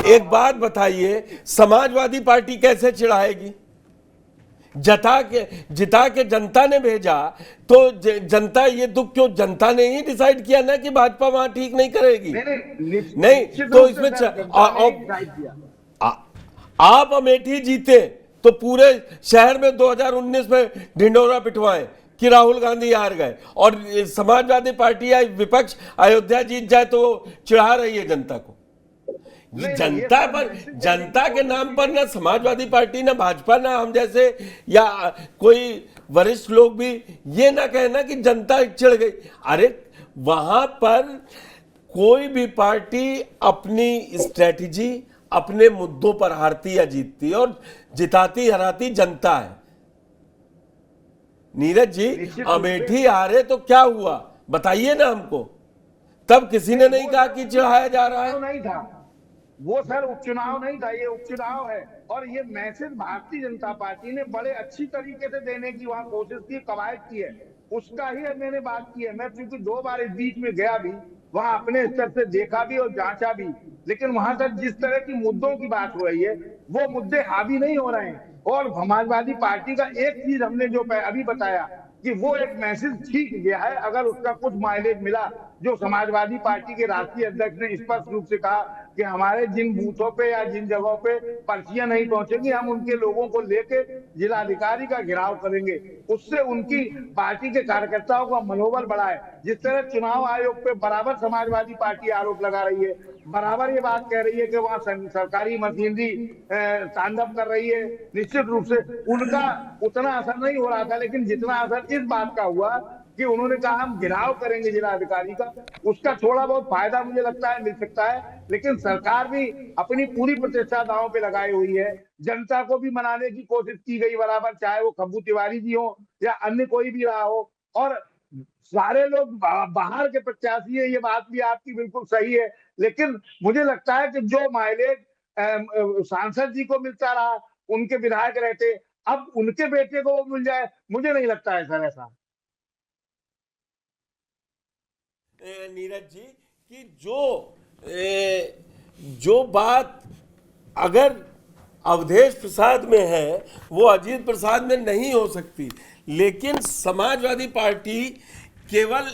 एक बात बताइए, समाजवादी पार्टी कैसे चिढ़ाएगी? जिता के जनता ने भेजा, तो जनता, ये दुख क्यों जनता ने ही डिसाइड किया ना कि भाजपा वहां ठीक नहीं करेगी? नहीं तो इसमें आप अमेठी जीते तो पूरे शहर में 2019 में ढिंडोरा पिटवाएं कि राहुल गांधी हार गए, और समाजवादी पार्टी या विपक्ष अयोध्या जीत जाए तो चिढ़ा रही है जनता को। ये जनता पर, जनता के नाम पर ना समाजवादी पार्टी, ना भाजपा, ना हम जैसे या कोई वरिष्ठ लोग भी ये ना कहे ना कि जनता चिढ़ गई। अरे वहां पर कोई भी पार्टी अपनी स्ट्रेटजी, अपने मुद्दों पर हारती या जीतती, और जिताती हराती जनता है। नीरज जी, अमेठी हारे तो क्या हुआ बताइए ना हमको। तब किसी ने नहीं कहा कि चिढ़ाया जा रहा है। नहीं था वो सर, उपचुनाव नहीं था, ये उपचुनाव है। और ये मैसेज भारतीय जनता पार्टी ने बड़े अच्छी तरीके से देने की वहां कोशिश की, कवायद की है, उसका ही मैंने बात की है। मैं क्योंकि 2 बार इस बीच में गया भी, वहां अपने स्तर से देखा भी और जांचा भी, लेकिन वहां तक जिस तरह की मुद्दों की बात हो रही है वो मुद्दे हावी नहीं हो रहे हैं। और समाजवादी पार्टी का एक चीज हमने जो अभी बताया कि वो एक मैसेज ठीक गया है, अगर उसका कुछ माइलेज मिला, जो समाजवादी पार्टी के राष्ट्रीय अध्यक्ष ने स्पष्ट रूप से कहा कि हमारे जिन बूथों पे या जिन जगहों पे पर्चियां नहीं पहुंचेंगी, हम उनके लोगों को लेके जिलाधिकारी का घेराव करेंगे। उससे उनकी पार्टी के कार्यकर्ताओं का मनोबल बढ़ा है। जिस तरह चुनाव आयोग पे बराबर समाजवादी पार्टी आरोप लगा रही है, बराबर ये बात कह रही है कि वहां सरकारी मशीनरी तांडव कर रही है, निश्चित रूप से उनका उतना असर नहीं हो रहा था, लेकिन जितना असर इस बात का हुआ कि उन्होंने कहा हम घेराव करेंगे जिलाधिकारी का, उसका थोड़ा बहुत फायदा मुझे लगता है मिल सकता है। लेकिन सरकार भी अपनी पूरी प्रतिष्ठा दांव पे लगाई हुई है। जनता को भी मनाने की कोशिश की गई बराबर, चाहे वो खब्बू तिवारी जी हो या अन्य कोई भी रहा हो। और सारे लोग बाहर के प्रत्याशी है, ये बात भी आपकी बिल्कुल सही है। लेकिन मुझे लगता है कि जो माइलेज सांसद जी को मिलता रहा, उनके विधायक रहते, अब उनके बेटे को वो मिल जाए, मुझे नहीं लगता है सर ऐसा। नीरज जी, कि जो बात अगर अवधेश प्रसाद में है वो अजीत प्रसाद में नहीं हो सकती। लेकिन समाजवादी पार्टी केवल,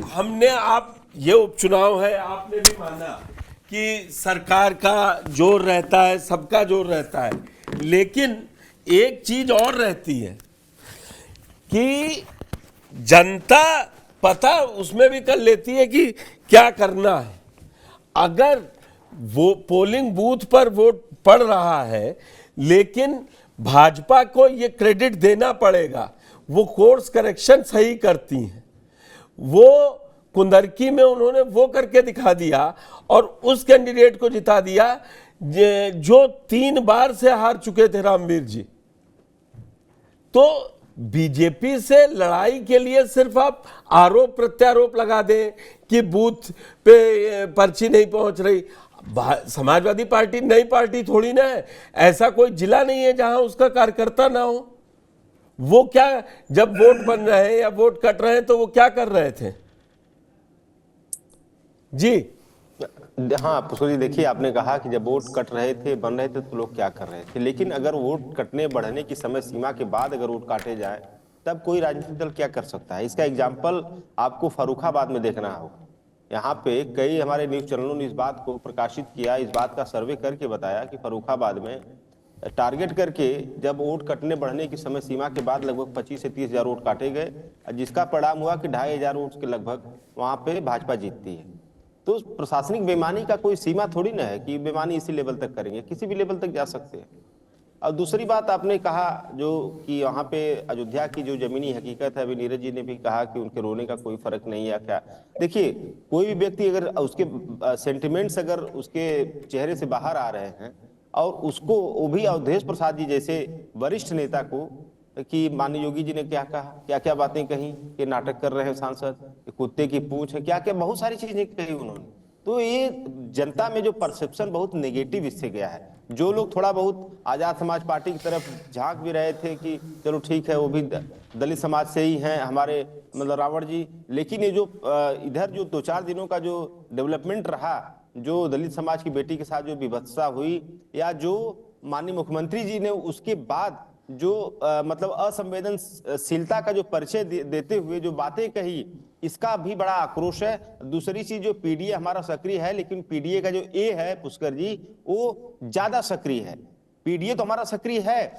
हमने, आप, ये उपचुनाव है, आपने भी माना कि सरकार का जोर रहता है, सबका जोर रहता है, लेकिन एक चीज और रहती है कि जनता पता उसमें भी कर लेती है कि क्या करना है। अगर वो पोलिंग बूथ पर वोट पड़ रहा है, लेकिन भाजपा को ये क्रेडिट देना पड़ेगा, वो कोर्स करेक्शन सही करती हैं। वो कुंदरकी में उन्होंने वो करके दिखा दिया और उस कैंडिडेट को जिता दिया जो 3 बार से हार चुके थे, रामवीर जी। तो बीजेपी से लड़ाई के लिए सिर्फ आप आरोप प्रत्यारोप लगा दें कि बूथ पे पर्ची नहीं पहुंच रही। समाजवादी पार्टी नई पार्टी थोड़ी ना है, ऐसा कोई जिला नहीं है जहां उसका कार्यकर्ता ना हो। वो क्या, जब वोट बन रहे हैं या वोट कट रहे हैं तो वो क्या कर रहे थे जी? हाँ पुष्कर जी, देखिए आपने कहा कि जब वोट कट रहे थे, बन रहे थे, तो लोग क्या कर रहे थे। लेकिन अगर वोट कटने बढ़ने की समय सीमा के बाद अगर वोट काटे जाए, तब कोई राजनीतिक दल क्या कर सकता है। इसका एग्जाम्पल आपको फर्रुखाबाद में देखना होगा। यहाँ पे कई हमारे न्यूज चैनलों ने इस बात को प्रकाशित किया, इस बात का सर्वे करके बताया कि फर्रुखाबाद में टारगेट करके जब वोट कटने बढ़ने की समय सीमा के बाद लगभग 25 से 30 हजार वोट काटे गए, जिसका परिणाम हुआ कि 2500 वोट के लगभग वहां पे भाजपा जीतती है। तो प्रशासनिक बेईमानी का कोई सीमा थोड़ी ना है कि बेईमानी इसी लेवल तक करेंगे, किसी भी लेवल तक जा सकते हैं। और दूसरी बात आपने कहा जो कि वहाँ पे अयोध्या की जो जमीनी हकीकत है, अभी नीरज जी ने भी कहा कि उनके रोने का कोई फर्क नहीं है क्या। देखिए, कोई भी व्यक्ति अगर उसके सेंटिमेंट्स अगर उसके चेहरे से बाहर आ रहे हैं और उसको, वो भी अवधेश प्रसाद जी जैसे वरिष्ठ नेता को, कि माननीय योगी जी ने क्या कहा, क्या क्या बातें कही कि नाटक कर रहे हैं सांसद, कुत्ते की पूंछ है, क्या क्या बहुत सारी चीजें कही उन्होंने। तो ये जनता में जो परसेप्शन बहुत नेगेटिव इससे गया है। जो लोग थोड़ा बहुत आजाद समाज पार्टी की तरफ झांक भी रहे थे कि चलो ठीक है वो भी दलित समाज से ही हैं हमारे, मतलब रावण जी, लेकिन ये जो इधर जो 2-4 दिनों का जो डेवलपमेंट रहा जो दलित समाज की बेटी के साथ जो विभत्सा हुई, या जो माननीय मुख्यमंत्री जी ने उसके बाद जो मतलब असंवेदनशीलता का जो परिचय देते हुए जो बातें कही, इसका भी बड़ा आक्रोश है। दूसरी चीज, जो पीडीए हमारा सक्रिय है, लेकिन पीडीए का जो ए है पुष्कर जी, वो ज्यादा सक्रिय है। पीडीए तो हमारा सक्रिय है,